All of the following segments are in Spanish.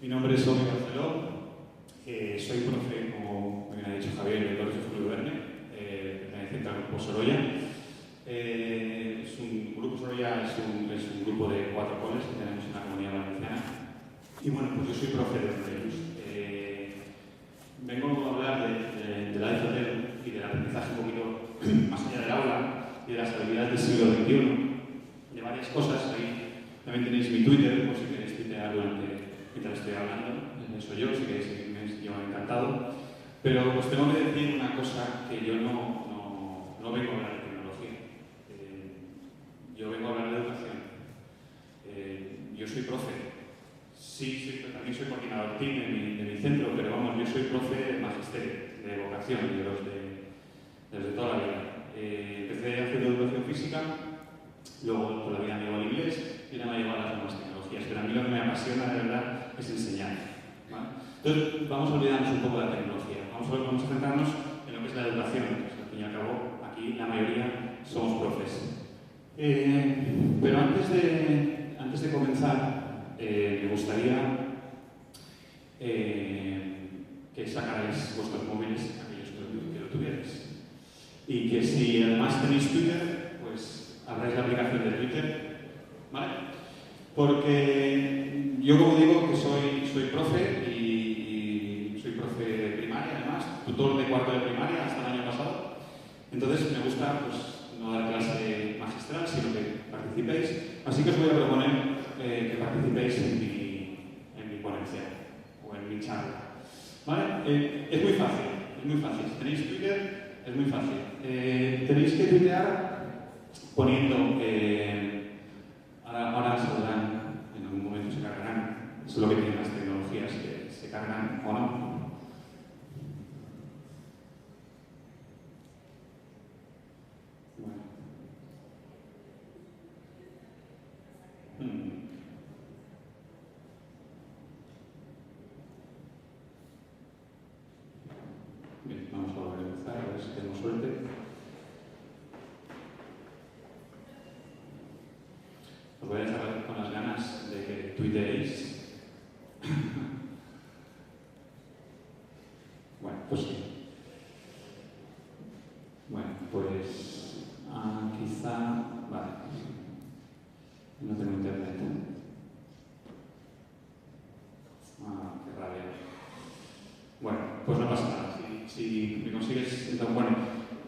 Mi nombre es Óscar Barceló, soy profe, como me ha dicho Javier, del Colegio Julio Verne, perteneciente al Grupo Sorolla. Grupo Sorolla es un grupo de 4 coles que tenemos en la Comunidad Valenciana. Y bueno, pues yo soy profe de ellos. Vengo a hablar de la EFT y del aprendizaje un poquito más allá del aula y de las habilidades del siglo XXI, de varias cosas. Ahí también tenéis mi Twitter, por si queréis tuitear mientras estoy hablando. Soy yo, si queréis seguirme, yo encantado. Pero os tengo que decir una cosa, que yo no vengo a hablar de tecnología. Yo vengo a hablar de educación. Yo soy profe. Sí, también soy coordinador TIC de mi centro, pero vamos, yo soy profe de magisterio, de vocación, desde toda la vida. Empecé haciendo educación física, luego toda la vida me llevo al inglés y ahora me llevo a las nuevas tecnologías, pero a mí lo que me apasiona de verdad es enseñar, ¿vale? Entonces, vamos a olvidarnos un poco de la tecnología, vamos a centrarnos en lo que es la educación, que al fin y al cabo aquí la mayoría somos profes. Pero antes de comenzar, me gustaría que sacarais vuestros móviles, aquellos que lo tuvierais. Y que si además tenéis Twitter, pues abráis la aplicación de Twitter, ¿vale? Porque yo, como digo, que soy profe y soy profe de primaria, además, tutor de cuarto de primaria hasta el año pasado. Entonces me gusta pues no dar clase magistral, sino que participéis. Así que os voy a proponer que participéis en mi ponencia o en mi charla, ¿vale? Es muy fácil. Si tenéis Twitter, es muy fácil. Tenéis que tuitear poniendo, ahora saldrán, en algún momento se cargarán, eso es lo que tienen las tecnologías, que se cargan o no. Bien, vamos a volver a empezar, a ver si tenemos suerte. Os voy a dejar con las ganas de que tuiteéis. Bueno, pues sí. Bueno, pues quizá... Vale. No tengo internet. Qué rabia. Bueno, pues no pasa nada. Si me consigues... Entonces, bueno,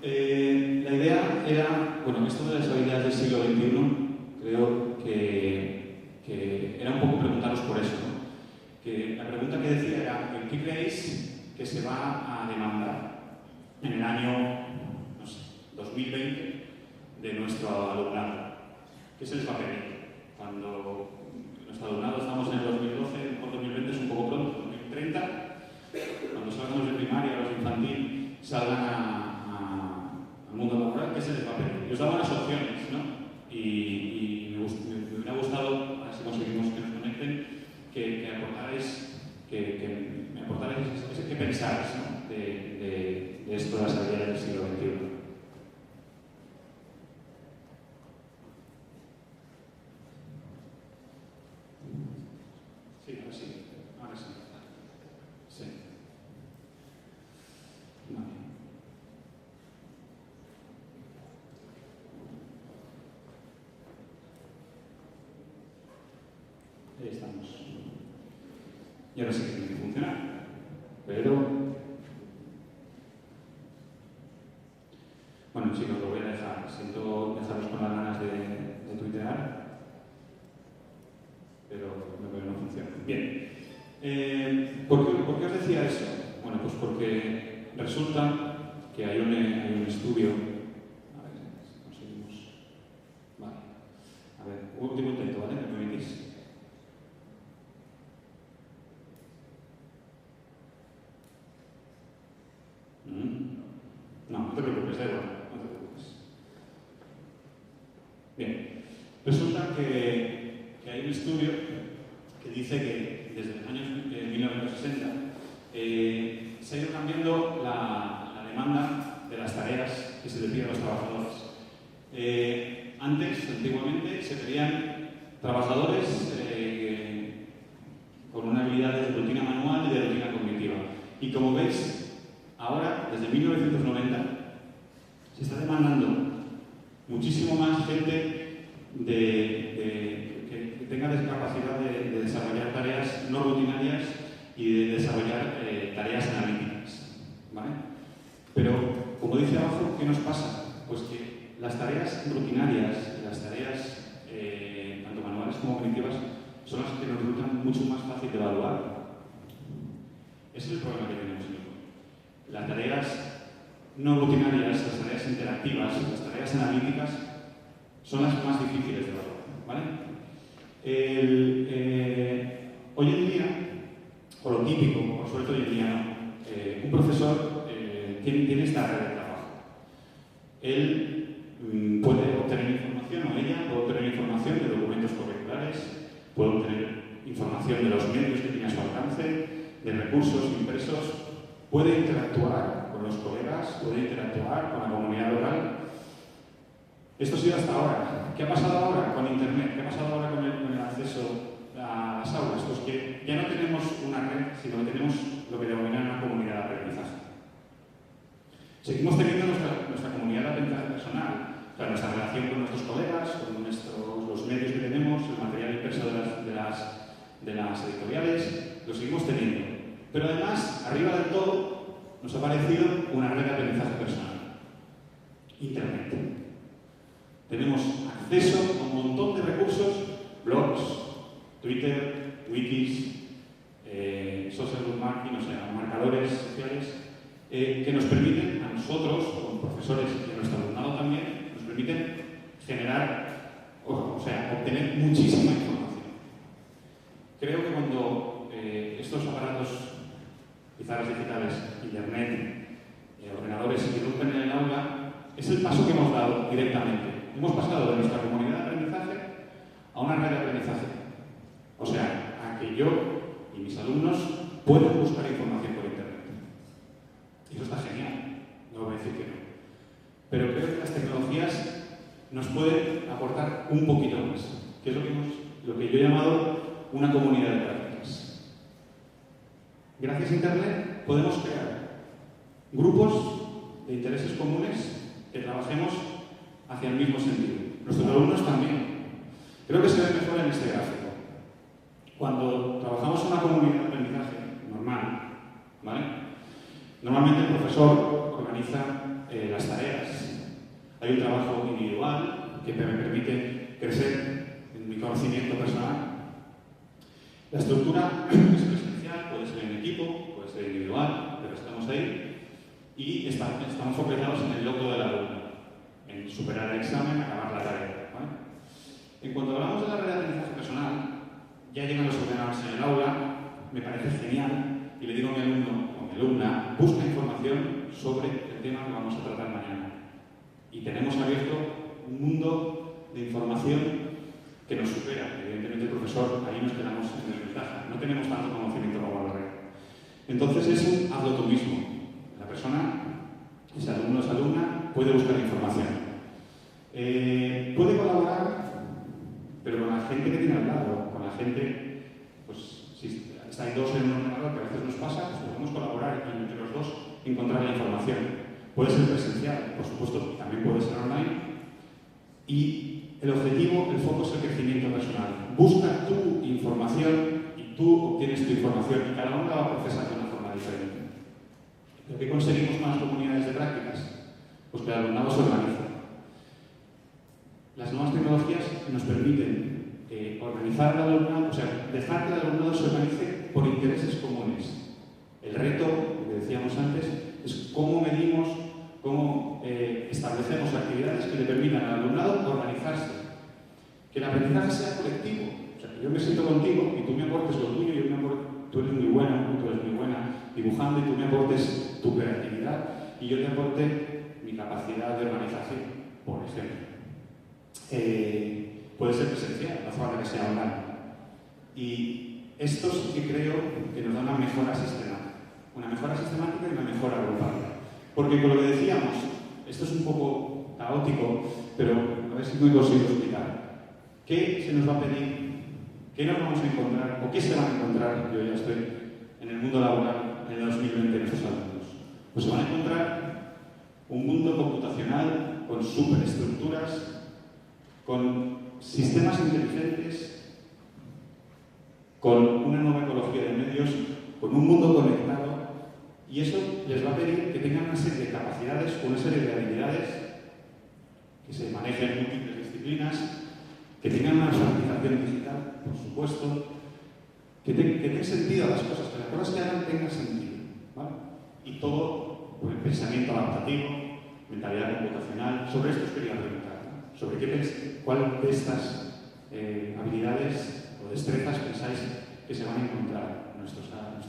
la idea era... Bueno, esto de las habilidades del siglo XXI, creo que era un poco preguntaros por eso, ¿no? Que la pregunta que decía era, ¿qué creéis que se va a demandar en el año, no sé, 2020 de nuestro alumnado? ¿Qué se les va a pedir? Cuando nuestro alumnado, estamos en el 2012, el 2020 es un poco pronto, 2030, cuando salgan de primaria, los infantil, salgan al mundo laboral, ¿qué se les va a pedir? Yo os daba unas opciones, ¿no? Y me hubiera gustado, a ver si conseguimos que nos conecten, que aportarais, que me aportarais qué pensáis, ¿no? de esto de las habilidades del siglo XXI. Sí, ahora sí. Sí. Vale. Ahí estamos. Y ahora sí que tiene que funcionar. Pero... Bueno, chicos, lo voy a dejar. Siento dejaros con las ganas de tuitear, pero no funciona. Bien. ¿Por qué os decía eso? Bueno, pues porque resulta que hay un estudio. A ver si conseguimos. Vale. A ver, último intento, ¿vale? ¿Me permitís? No te preocupes, da igual, no te preocupes. Bien, resulta que hay un estudio que dice que desde los años 1960 se ha ido cambiando la demanda de las tareas que se le piden a los trabajadores. Antiguamente, se pedían trabajadores con unas habilidades Y como veis, ahora, desde 1990, se está demandando muchísimo más gente que tenga capacidad de desarrollar tareas no rutinarias y de desarrollar tareas analíticas, ¿vale? Pero, como dice abajo, ¿qué nos pasa? Pues que las tareas rutinarias, las tareas tanto manuales como cognitivas, son las que nos resultan mucho más fácil de evaluar. Ese es el problema que tenemos en el mundo. Las tareas no rutinarias, las tareas interactivas, las tareas analíticas, son las más difíciles de evaluar, ¿vale? Hoy en día, o lo típico, por suerte hoy en día no, un profesor tiene esta red de trabajo. Él puede obtener información, o ella puede obtener información de documentos curriculares, puede obtener información de los medios que tiene a su alcance, de recursos impresos, puede interactuar con los colegas, puede interactuar con la comunidad local. Esto ha sido hasta ahora. ¿Qué ha pasado ahora con Internet? ¿Qué ha pasado ahora con el acceso a las aulas? Pues que ya no tenemos una red, sino que tenemos lo que denominan una comunidad de aprendizaje. Seguimos teniendo nuestra comunidad de aprendizaje personal, o sea, nuestra relación con nuestros colegas, con los medios que tenemos, el material impreso de las editoriales, lo seguimos teniendo. Pero además, arriba del todo, nos ha aparecido una red de aprendizaje personal. Internet. Tenemos acceso a un montón de recursos, blogs, Twitter, wikis, social bookmarking, o sea, marcadores sociales, que nos permiten a nosotros, como profesores y a nuestro alumnado también, nos permiten generar, o sea, obtener muchísima información. Creo que cuando estos aparatos, pizarras digitales, internet, ordenadores se irrumpen en el aula, es el paso que hemos dado directamente. Hemos pasado de nuestra comunidad de aprendizaje a una red de aprendizaje. O sea, a que yo y mis alumnos puedan buscar información por internet. Y eso está genial, no voy a decir que no. Pero creo que las tecnologías nos pueden aportar un poquito más, que es lo que yo he llamado una comunidad de prácticas. Gracias a Internet podemos crear grupos de intereses comunes que trabajemos hacia el mismo sentido. Nuestros alumnos también. Creo que se ve mejor en este gráfico. Cuando trabajamos en una comunidad de aprendizaje normal, ¿vale? Normalmente el profesor organiza las tareas. Hay un trabajo individual que me permite crecer en mi conocimiento personal. La estructura es presencial, puede ser en equipo, puede ser individual, pero estamos ahí y estamos focalizados en el logro del alumno, en superar el examen, acabar la tarea, ¿vale? En cuanto hablamos de la red de aprendizaje personal, ya llegan los ordenadores en el aula, me parece genial, y le digo a mi alumno o mi alumna, busca información sobre el tema que vamos a tratar mañana. Y tenemos abierto un mundo de información que nos supera. Evidentemente el profesor, ahí nos quedamos en desventaja. No tenemos tanto conocimiento como la red. Entonces es un hazlo tú mismo. La persona, ese alumno o esa alumna, puede buscar información. Puede colaborar, pero con la gente que tiene al lado, con la gente, pues si estáis dos en un ordenador, que a veces nos pasa, pues podemos colaborar y entre los dos encontrar la información. Puede ser presencial, por supuesto, también puede ser online. Y el objetivo, el foco es el crecimiento personal. Busca tu información y tú obtienes tu información y cada uno la va a procesar de una forma diferente. ¿Pero qué conseguimos con las comunidades de prácticas? Pues que el alumnado se organiza. Las nuevas tecnologías nos permiten organizar al alumnado, o sea, dejar que el alumnado se organice por intereses comunes. El reto, lo que decíamos antes, es cómo medimos, cómo establecemos actividades que le permitan al alumnado organizarse. Que el aprendizaje sea colectivo. O sea, que yo me siento contigo y tú me aportes lo tuyo, y tú eres muy bueno, tú eres muy buena dibujando y tú me aportes tu creatividad y yo te aporte mi capacidad de organización, por ejemplo. Puede ser presencial, no hace falta que sea online. Y esto sí que creo que nos da una mejora sistemática. Una mejora sistemática y una mejora grupal. Porque con lo que decíamos, esto es un poco caótico, pero a ver si me consigo explicar. ¿Qué se nos va a pedir? ¿Qué nos vamos a encontrar? ¿O qué se van a encontrar? Yo ya estoy en el mundo laboral en el 2020 nuestros alumnos? Pues se van a encontrar un mundo computacional con superestructuras, con sistemas inteligentes, con una nueva ecología de medios, con un mundo conectado, y eso les va a pedir que tengan una serie de capacidades, una serie de habilidades, que se manejen en múltiples disciplinas, que tengan una alfabetización digital, por supuesto, que den sentido a las cosas, que las cosas que hagan tengan sentido, ¿vale? Y todo por el pensamiento adaptativo, mentalidad computacional. Sobre esto os quería preguntar, ¿no? Sobre cuál de estas habilidades o destrezas pensáis que se van a encontrar nuestro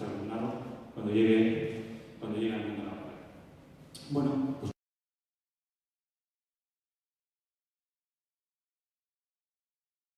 alumnado cuando llegue al mundo laboral. Bueno,